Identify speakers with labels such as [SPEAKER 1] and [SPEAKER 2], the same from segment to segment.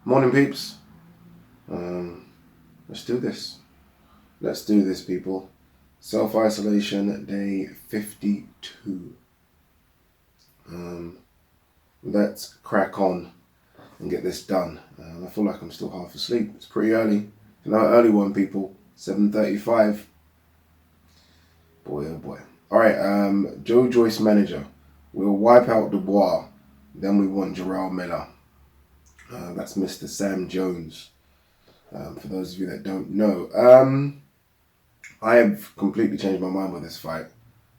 [SPEAKER 1] Morning, peeps. Let's do this. Let's do this, people. Self-isolation day 52. Let's crack on and get this done. I feel like I'm still half asleep. It's pretty early. Early one, people. 7:35. Boy, oh boy. All right. Joe Joyce manager. We'll wipe out Dubois. Then we want Jarrell Miller. That's Mr. Sam Jones. For those of you that don't know, I have completely changed my mind with this fight.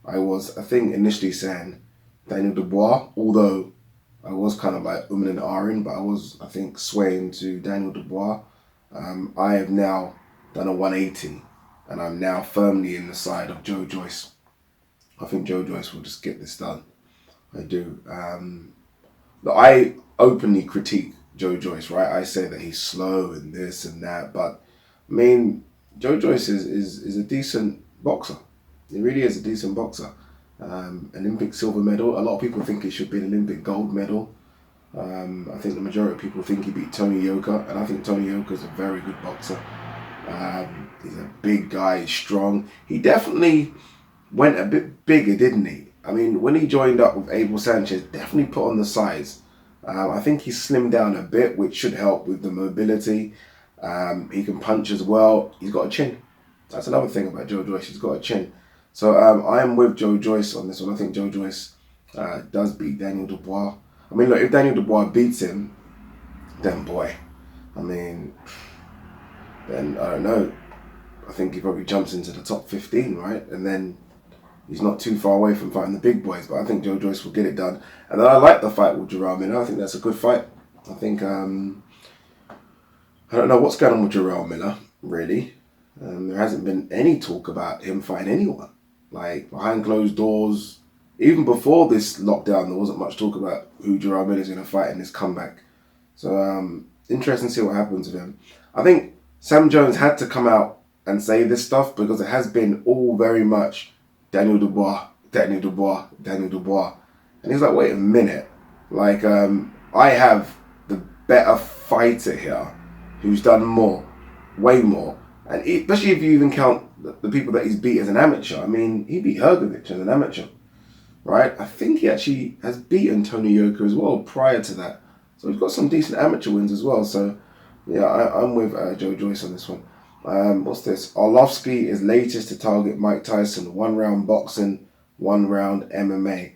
[SPEAKER 1] I think, initially saying Daniel Dubois, although I was kind of like and ahhing, but I was, I think, swaying to Daniel Dubois. I have now done a 180, and I'm now firmly in the side of Joe Joyce. I think Joe Joyce will just get this done. I do. I openly critique Joe Joyce, right? I say that he's slow and this and that, but I mean, Joe Joyce is a decent boxer. He really is a decent boxer. Olympic silver medal. A lot of people think he should be an Olympic gold medal. I think the majority of people think he beat Tony Yoka, and I think Tony Yoka is a very good boxer. He's a big guy, he's strong. He definitely went a bit bigger, didn't he? I mean, when he joined up with Abel Sanchez, definitely put on the size. I think he's slimmed down a bit, which should help with the mobility. He can punch as well. He's got a chin. That's another thing about Joe Joyce. He's got a chin. So I'm with Joe Joyce on this one. I think Joe Joyce does beat Daniel Dubois. I mean, look, if Daniel Dubois beats him, then boy, I mean, then I don't know. I think he probably jumps into the top 15, right? And then he's not too far away from fighting the big boys, but I think Joe Joyce will get it done. And then I like the fight with Jarrell Miller. I think that's a good fight. I think, I don't know what's going on with Jarrell Miller, really. There hasn't been any talk about him fighting anyone. Like, behind closed doors, even before this lockdown, there wasn't much talk about who Jarrell Miller is going to fight in this comeback. So, interesting to see what happens with him. I think Sam Jones had to come out and say this stuff because it has been all very much Daniel Dubois, Daniel Dubois, Daniel Dubois. And he's like, wait a minute. Like, I have the better fighter here who's done more, way more. And especially if you even count the people that he's beat as an amateur. I mean, he beat Hrgovic as an amateur, right? I think he actually has beaten Tony Yoka as well prior to that. So he's got some decent amateur wins as well. So, yeah, I'm with Joe Joyce on this one. What's this? ARLOVSKI is latest to target Mike Tyson. 1 round boxing, 1 round MMA.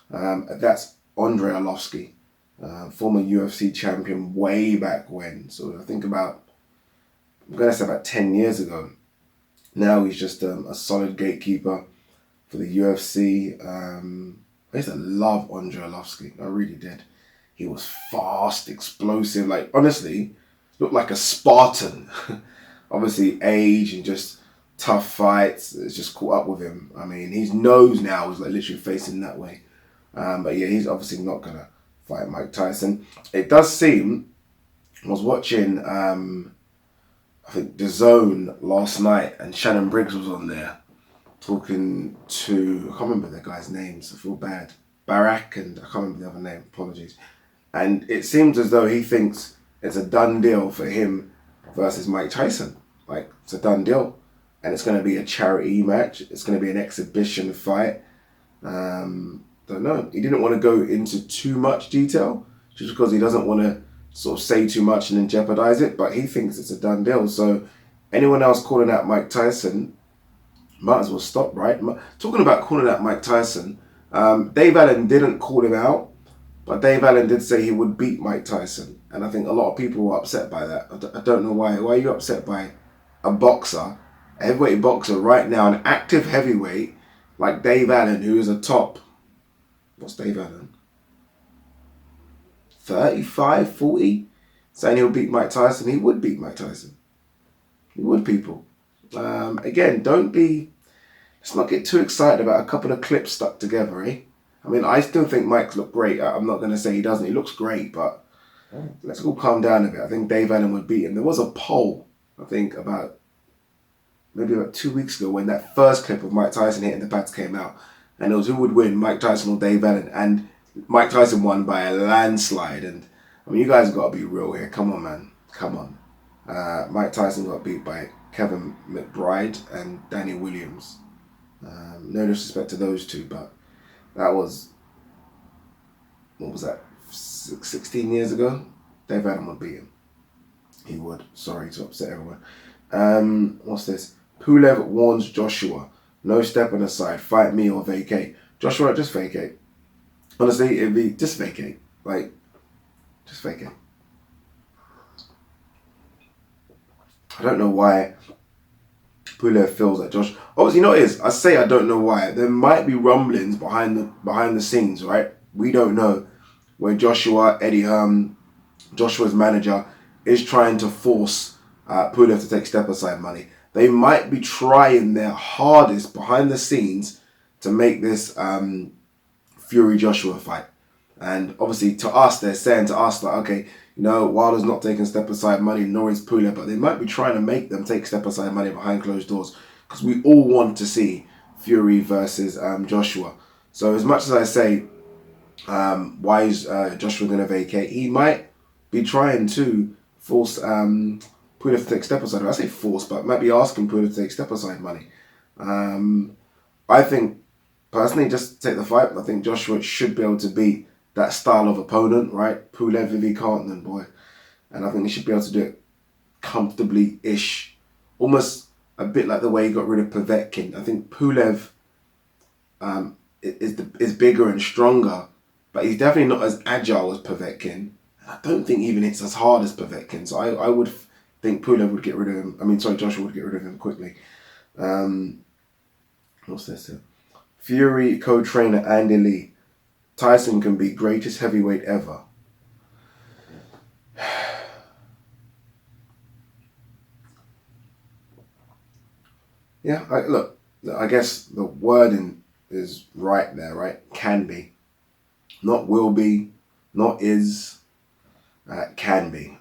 [SPEAKER 1] That's Andrei Arlovsky, former UFC champion way back when. So I think I'm going to say about 10 years ago. Now he's just a solid gatekeeper for the UFC. I used to love Andrei Arlovsky. I really did. He was fast, explosive. Like, honestly, looked like a Spartan. Obviously, age and just tough fights, it's just caught up with him. I mean, his nose now is like literally facing that way. But yeah, he's obviously not going to fight Mike Tyson. It does seem, I was watching, I think, DAZN last night, and Shannon Briggs was on there talking to, I can't remember the guy's names, I feel bad. Barak, and I can't remember the other name, apologies. And it seems as though he thinks it's a done deal for him versus Mike Tyson. Like, it's a done deal. And it's going to be a charity match. It's going to be an exhibition fight. Don't know. He didn't want to go into too much detail just because he doesn't want to sort of say too much and then jeopardize it. But he thinks it's a done deal. So anyone else calling out Mike Tyson might as well stop, right? Talking about calling out Mike Tyson, Dave Allen didn't call him out, but Dave Allen did say he would beat Mike Tyson. And I think a lot of people were upset by that. I don't know why. Why are you upset by a boxer, a heavyweight boxer right now, an active heavyweight like Dave Allen, who is a top, what's Dave Allen? 35, 40? Saying he'll beat Mike Tyson. He would beat Mike Tyson. He would, people. Again, let's not get too excited about a couple of clips stuck together, eh? I mean, I still think Mike's look great. I'm not going to say he doesn't. He looks great, but let's all calm down a bit. I think Dave Allen would beat him. There was a poll, I think, maybe about 2 weeks ago when that first clip of Mike Tyson hitting the pads came out. And it was who would win, Mike Tyson or Dave Allen. And Mike Tyson won by a landslide. And I mean, you guys got to be real here. Come on, man. Come on. Mike Tyson got beat by Kevin McBride and Danny Williams. No disrespect to those two, but that was, what was that, 16 years ago? Dave Adam would beat him. He would. Sorry to upset everyone. What's this? PULEV warns Joshua, no stepping aside, fight me or vacate. Joshua, just vacate. Honestly, it'd be just vacate. Like, just vacate. I don't know why PULEV feels that Josh. Obviously, you know what it is. I say I don't know why. There might be rumblings behind the scenes, right? We don't know where Joshua, Eddie Hearn, Joshua's manager, is trying to force PULEV to take step aside money. They might be trying their hardest behind the scenes to make this Fury Joshua fight. And obviously, to us, they're saying to us that, okay, you know, Wilder's not taking step aside money, nor is PULEV, but they might be trying to make them take step aside money behind closed doors, because we all want to see Fury versus Joshua. So as much as I say, why is Joshua going to vacate? He might be trying to force PULEV to take step aside. I say force, but might be asking PULEV to take step aside money. I think, personally, just take the fight. I think Joshua should be able to beat that style of opponent, right? PULEV, if he can't, then boy. And I think he should be able to do it comfortably-ish. Almost a bit like the way he got rid of Povetkin. I think PULEV is bigger and stronger, but he's definitely not as agile as Povetkin. I don't think even it's as hard as Povetkin. So I would think PULEV would get rid of him. I mean, sorry, Joshua would get rid of him quickly. What's this here? Fury co-trainer Andy Lee. Tyson can be greatest heavyweight ever. Yeah, look, I guess the wording is right there, right? Can be. Not will be, not is, can be.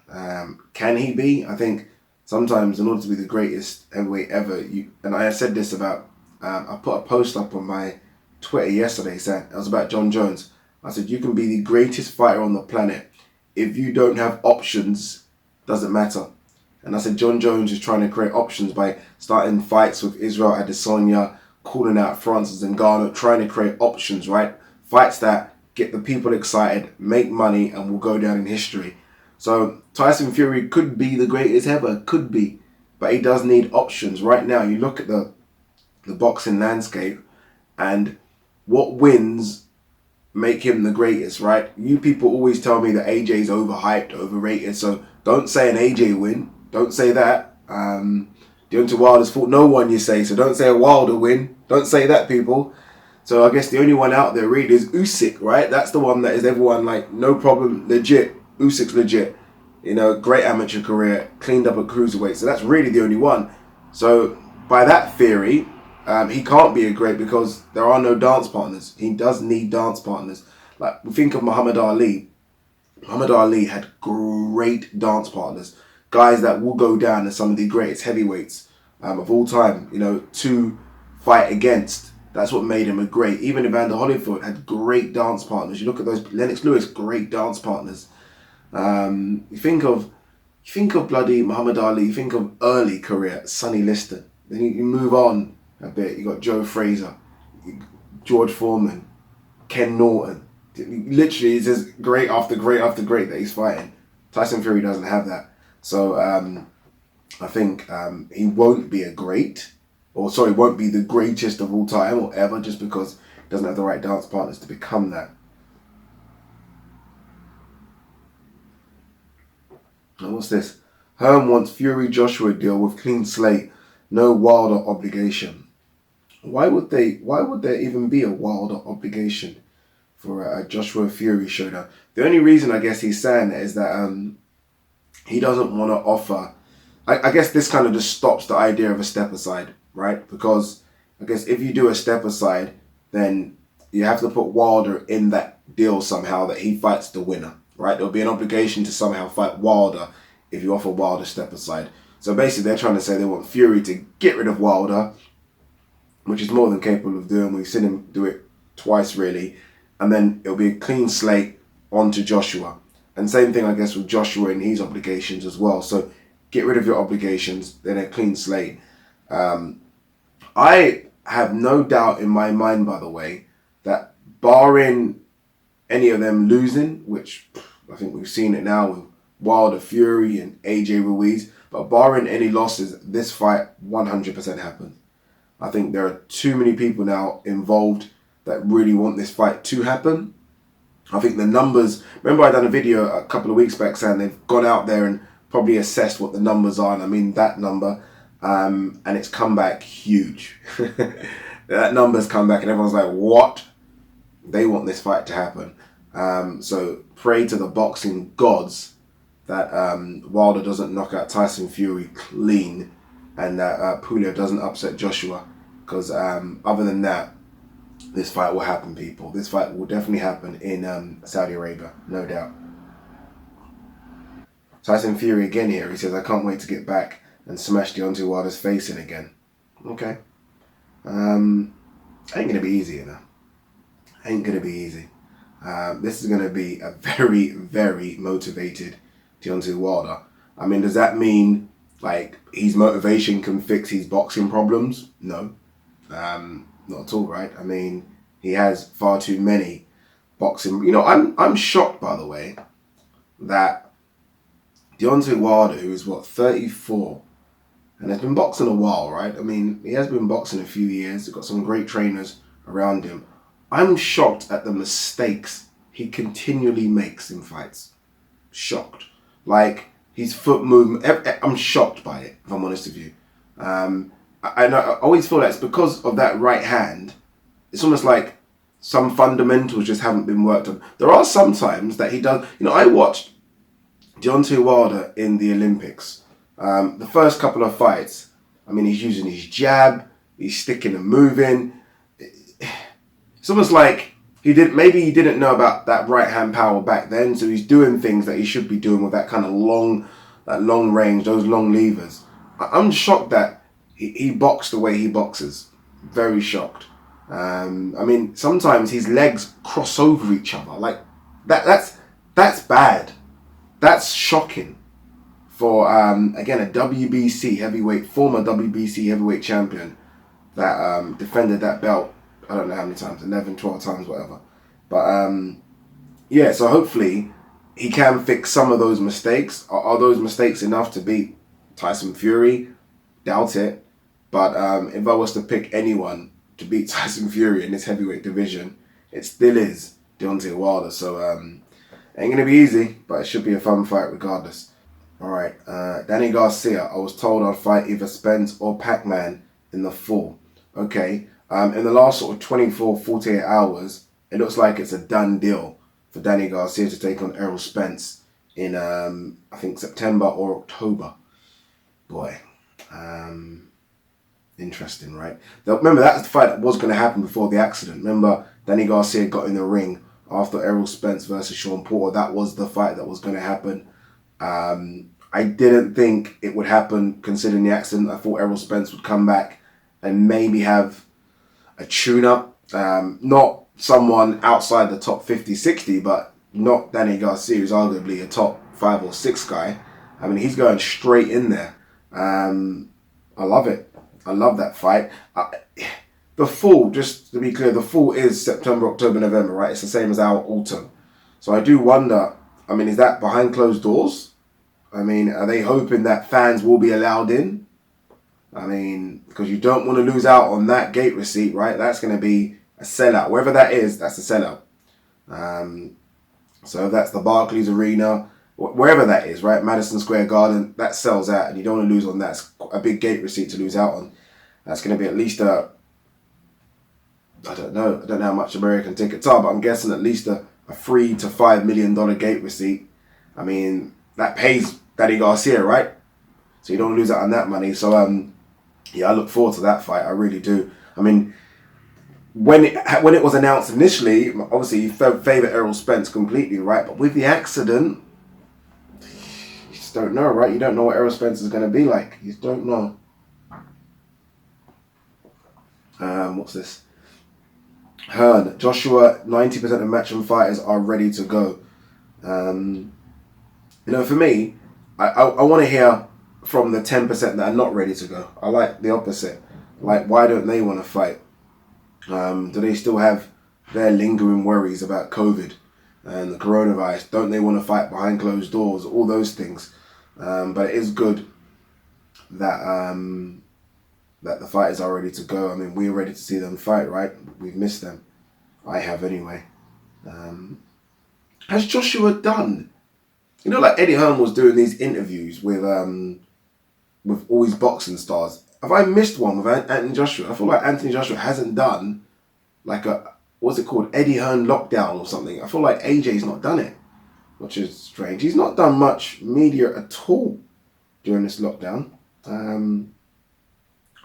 [SPEAKER 1] Can he be? I think sometimes in order to be the greatest heavyweight ever, and I said this about, I put a post up on my Twitter yesterday saying, it was about John Jones. I said, you can be the greatest fighter on the planet. If you don't have options, doesn't matter. And I said, John Jones is trying to create options by starting fights with Israel Adesanya, calling out Francis Ngannou, trying to create options, right? Fights that get the people excited, make money, and will go down in history. So Tyson Fury could be the greatest ever, could be. But he does need options. Right now, you look at the boxing landscape, and what wins make him the greatest, right? You people always tell me that AJ's overhyped, overrated, so don't say an AJ win. Don't say that. Deontay Wilder's fought no one, you say, so don't say a Wilder win. Don't say that, people. So I guess the only one out there really is Usyk, right? That's the one that is everyone like, no problem, legit. Usyk's legit. You know, great amateur career, cleaned up at cruiserweight, so that's really the only one. So by that theory, he can't be a great because there are no dance partners. He does need dance partners. Like, we think of Muhammad Ali. Muhammad Ali had great dance partners. Guys that will go down as some of the greatest heavyweights of all time, you know, to fight against. That's what made him a great. Even Evander Holyfield had great dance partners. You look at those, Lennox Lewis, great dance partners. You think of bloody Muhammad Ali, you think of early career, Sonny Liston. Then you move on a bit, you got Joe Frazier, George Foreman, Ken Norton. Literally, it's just great after great after great that he's fighting. Tyson Fury doesn't have that. So I think he won't be won't be the greatest of all time or ever, just because he doesn't have the right dance partners to become that. And what's this? Hearn wants Fury Joshua deal with clean slate, no Wilder obligation. Why would there even be a Wilder obligation for a Joshua Fury showdown? The only reason I guess he's saying that is that he doesn't want to offer. I guess this kind of just stops the idea of a step aside, right? Because I guess if you do a step aside, then you have to put Wilder in that deal somehow that he fights the winner, right? There'll be an obligation to somehow fight Wilder if you offer Wilder step aside. So basically they're trying to say they want Fury to get rid of Wilder, which is more than capable of doing. We've seen him do it twice really. And then it'll be a clean slate onto Joshua. And same thing, I guess, with Joshua and his obligations as well. So get rid of your obligations. Then a clean slate. I have no doubt in my mind, by the way, that barring any of them losing, which I think we've seen it now with Wilder, Fury and AJ Ruiz, but barring any losses, this fight 100% happens. I think there are too many people now involved that really want this fight to happen. I think the numbers, remember I done a video a couple of weeks back saying they've gone out there and probably assessed what the numbers are, and I mean that number, and it's come back huge. That number's come back and everyone's like, what? They want this fight to happen. So pray to the boxing gods that Wilder doesn't knock out Tyson Fury clean and that PULEV doesn't upset Joshua, because other than that, this fight will happen, people. This fight will definitely happen in Saudi Arabia, no doubt. Tyson Fury again here. He says, I can't wait to get back and smash Deontay Wilder's face in again. Okay. Ain't going to be easy, you know. Ain't going to be easy. This is going to be a very, very motivated Deontay Wilder. I mean, does that mean, like, his motivation can fix his boxing problems? No. Not at all, right? I mean, he has far too many boxing... You know, I'm shocked, by the way, that Deontay Wilder, who is, 34, and has been boxing a while, right? I mean, he has been boxing a few years. He's got some great trainers around him. I'm shocked at the mistakes he continually makes in fights. Shocked. Like, his foot movement... I'm shocked by it, if I'm honest with you. I always feel that it's because of that right hand. It's almost like some fundamentals just haven't been worked on. There are some times that he does... You know, I watched Deontay Wilder in the Olympics. The first couple of fights, I mean, he's using his jab, he's sticking and moving. It's almost like maybe he didn't know about that right hand power back then, so he's doing things that he should be doing with that kind of long range, those long levers. I'm shocked that he boxed the way he boxes. Very shocked. I mean, sometimes his legs cross over each other. Like, that's bad. That's shocking for, again, a former WBC heavyweight champion that defended that belt, I don't know how many times, 11, 12 times, whatever. But, yeah, so hopefully he can fix some of those mistakes. Are those mistakes enough to beat Tyson Fury? Doubt it. But if I was to pick anyone to beat Tyson Fury in this heavyweight division, it still is Deontay Wilder. So ain't going to be easy, but it should be a fun fight regardless. All right, Danny Garcia. I was told I'd fight either Spence or Pac-Man in the fall. Okay, in the last sort of 24, 48 hours, it looks like it's a done deal for Danny Garcia to take on ERROL Spence in, I think, September or October. Boy, interesting, right? Now, remember, that's the fight that was going to happen before the accident. Remember, Danny Garcia got in the ring after ERROL Spence versus Sean Porter. That was the fight that was going to happen. I didn't think it would happen considering the accident. I thought ERROL Spence would come back and maybe have a tune-up. Not someone outside the top 50, 60, but not Danny Garcia, who's arguably a top 5 or 6 guy. I mean, he's going straight in there. I love it. I love that fight. The fall, just to be clear, the fall is September, October, November, right? It's the same as our autumn. So I do wonder, I mean, is that behind closed doors? I mean, are they hoping that fans will be allowed in? I mean, because you don't want to lose out on that gate receipt, right? That's going to be a sellout. Wherever that is, that's a sellout. So if that's the Barclays Arena, wherever that is, right? Madison Square Garden, that sells out, and you don't want to lose on that. It's a big gate receipt to lose out on. That's going to be at least a, I don't know how much American tickets are, but I'm guessing at least a $3 to $5 million gate receipt. I mean, that pays Danny Garcia, right? So you don't lose out on that money. So, yeah, I look forward to that fight. I really do. I mean, when it was announced initially, obviously you favour ERROL Spence completely, right? But with the accident, you just don't know, right? You don't know what ERROL Spence is going to be like. You just don't know. What's this? Hearn. Joshua, 90% of matchroom fighters are ready to go. You know, for me, I want to hear from the 10% that are not ready to go. I like the opposite. Like, why don't they want to fight? Do they still have their lingering worries about COVID and the coronavirus? Don't they want to fight behind closed doors? All those things. But it is good that that the fighters are ready to go. I mean, we're ready to see them fight, right? We've missed them. I have anyway. Has Joshua done? You know, like Eddie Hearn was doing these interviews with all these boxing stars. Have I missed one with Anthony Joshua? I feel like Anthony Joshua hasn't done like what's it called? Eddie Hearn lockdown or something. I feel like AJ's not done it, which is strange. He's not done much media at all during this lockdown.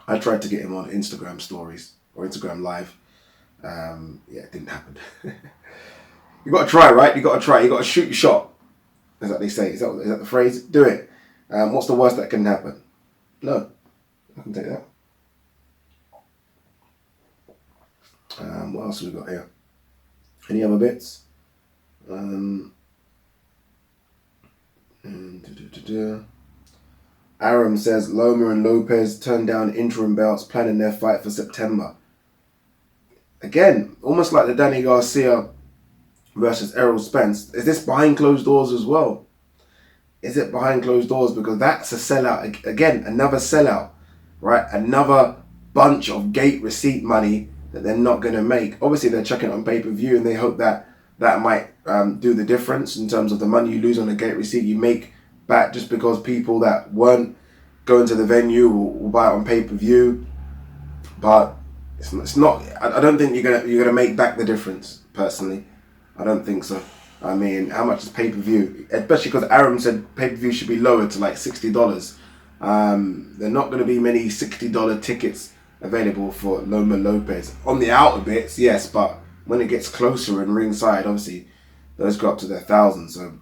[SPEAKER 1] I tried to get him on Instagram stories or Instagram live. Yeah, it didn't happen. You got to try, right? You got to try. You got to shoot your shot. Is that what they say? Is that the phrase? Do it. What's the worst that can happen? No. I can take that. What else have we got here? Any other bits? Aram says Loma and Lopez turned down interim belts, planning their fight for September. Again, almost like the Danny Garcia versus ERROL Spence. Is this behind closed doors as well? Is it behind closed doors? Because that's a sellout. Again, another sellout, right? Another bunch of gate receipt money that they're not going to make. Obviously, they're checking it on pay-per-view and they hope that that might do the difference in terms of the money you lose on the gate receipt you make back just because people that weren't going to the venue will buy it on pay-per-view. But it's not. I don't think you're gonna make back the difference. Personally, I don't think so. I mean, how much is pay-per-view? Especially because Aram said pay-per-view should be lowered to like $60. There are not going to be many $60 tickets available for Loma Lopez. On the outer bits, yes, but when it gets closer and ringside, obviously, those go up to their thousands. So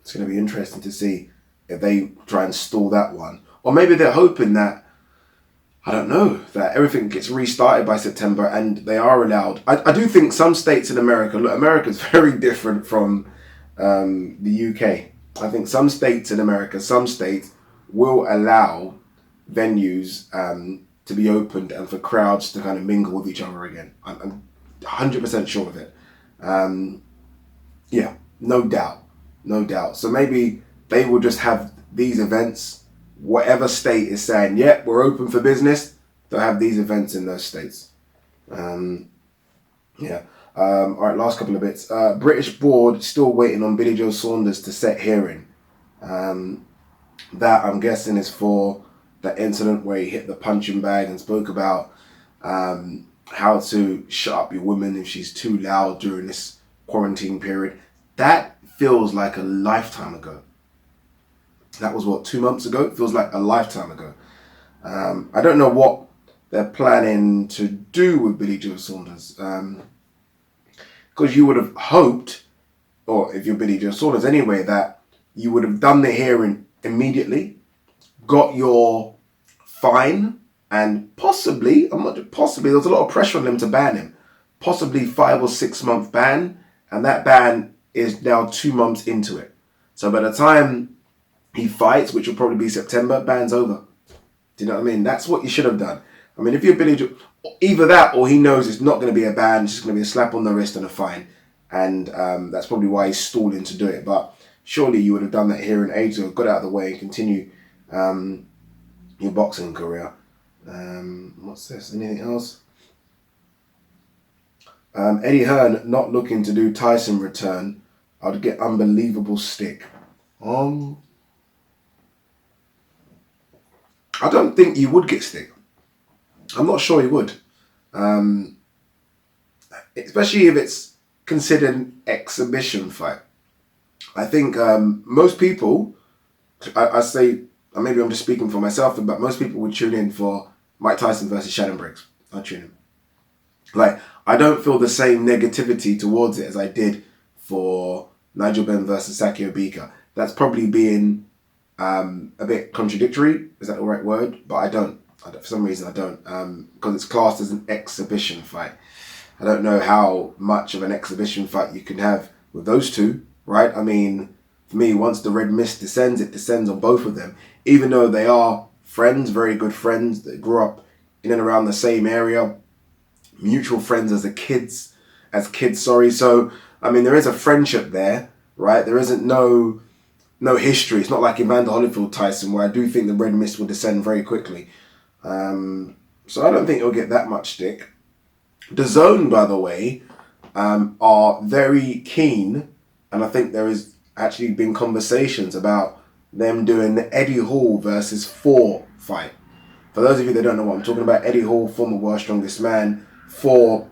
[SPEAKER 1] it's going to be interesting to see if they try and stall that one. Or maybe they're hoping that, I don't know, that everything gets restarted by September and they are allowed. I do think some states in America, look, America's very different from the UK. I think some states in America, some states will allow venues to be opened and for crowds to kind of mingle with each other again. I'm 100% sure of it. Yeah, no doubt. So maybe they will just have these events. Whatever state is saying, yeah, we're open for business, they'll have these events in those states. Yeah. All right, last couple of bits. British board still waiting on Billy Joe Saunders to set hearing. That, I'm guessing, is for that incident where he hit the punching bag and spoke about how to shut up your woman if she's too loud during this quarantine period. That feels like a lifetime ago. That was, what, 2 months ago? It feels like a lifetime ago. I don't know what they're planning to do with Billy Joe Saunders. Because you would have hoped, or if you're Billy Joe Saunders anyway, that you would have done the hearing immediately, got your fine, and possibly, there was a lot of pressure on them to ban him. Possibly 5 or 6 month ban, and that ban is now 2 months into it. So by the time he fights, which will probably be September, ban's over. Do you know what I mean? That's what you should have done. I mean, if you're Billy Joe, either that or he knows it's not going to be a ban, it's just going to be a slap on the wrist and a fine. And that's probably why he's stalling to do it. But surely you would have done that hearing ages ago, got out of the way and continue your boxing career. What's this? Anything else? Eddie Hearn not looking to do TYSON return. I'd get unbelievable stick. I don't think you would get stick. I'm not sure you would. Especially if it's considered an exhibition fight. I think most people, I say, maybe I'm just speaking for myself, but most people would tune in for Mike Tyson versus Shannon Briggs. I'd tune in. Like, I don't feel the same negativity towards it as I did for Nigel Benn versus Sakio Bika. That's probably being a bit contradictory, is that the right word? But I don't. For some reason I don't. Because it's classed as an exhibition fight. I don't know how much of an exhibition fight you can have with those two, right? I mean, for me, once the red mist descends, it descends on both of them. Even though they are friends, very good friends, that grew up in and around the same area, mutual friends as kids. So, I mean, there is a friendship there, right? There isn't no history. It's not like Evander Holyfield Tyson, where I do think the red mist will descend very quickly. So I don't think it'll get that much stick. DAZN, by the way, are very keen, and I think there has actually been conversations about them doing the Eddie Hall versus 4 fight. For those of you that don't know what I'm talking about, Eddie Hall, former World's Strongest Man, 4,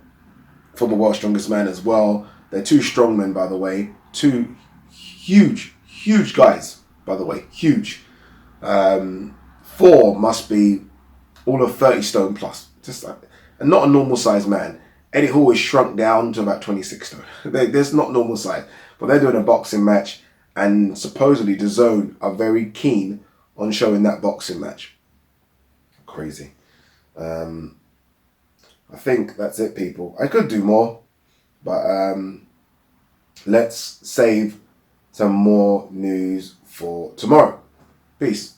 [SPEAKER 1] former World's Strongest Man as well. They're 2 strongmen, by the way. 2 huge guys, by the way. Huge. 4 must be all of 30 stone plus. Just like, and not a normal size man. Eddie Hall is shrunk down to about 26 stone. There's not normal size. But they're doing a boxing match, and supposedly DAZN are very keen on showing that boxing match. Crazy. I think that's it, people. I could do more, but let's save some more news for tomorrow. Peace.